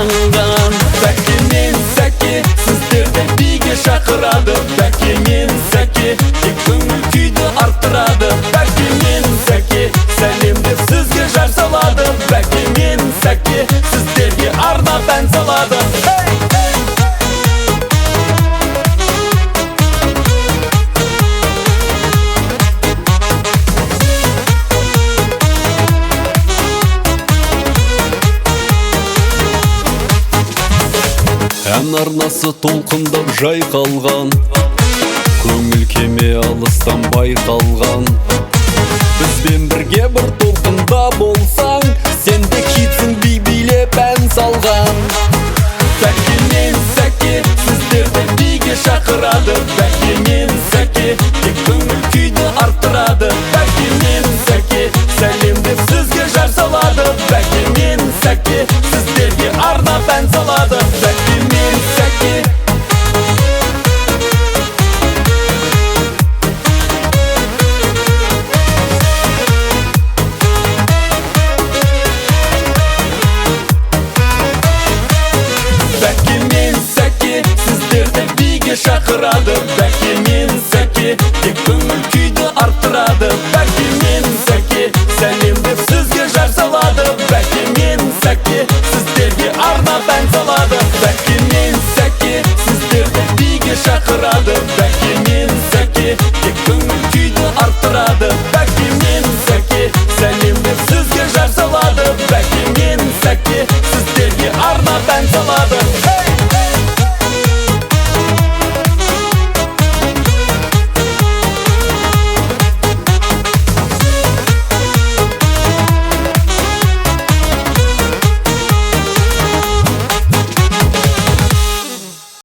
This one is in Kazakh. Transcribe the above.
жаңылған. Бәке мен сәке, сіздерді биге шақырады. Бәке мен сәке, тек көңіл күйді арттырады. Бәке мен сәке, сәлем деп сізге жар салады. Бәке мен сәке, сіздерге арнап ән салады. Ән арнасы толқындап жайқалған, көңіл кеме алыстан байқалған. Бізбен бірге бір толқында болсаң, сен де хитсің би билеп ән салған. Бәке мен сәке, сіздерді биге шақырады. Бәке мен сәке, тек көңіл күйді арттырады. Бәке мен сәке, сәлем деп сізге жар салады. Бәке мен сәке, сіздерге арнап ән салады. Бәке мен сәке, бәке мен сәке, сіздерді биге шақырады. Бәке мен сәке, тек көңіл күйді арттырады. Бәке мен сәке, сәлем деп сізге жар салады. Бәке мен сәке, сіздерге арнап ән салады. Бәке мен сәке, сіздерді биге шақырады. Бәке мен сәке, тек көңіл күйді арттырады.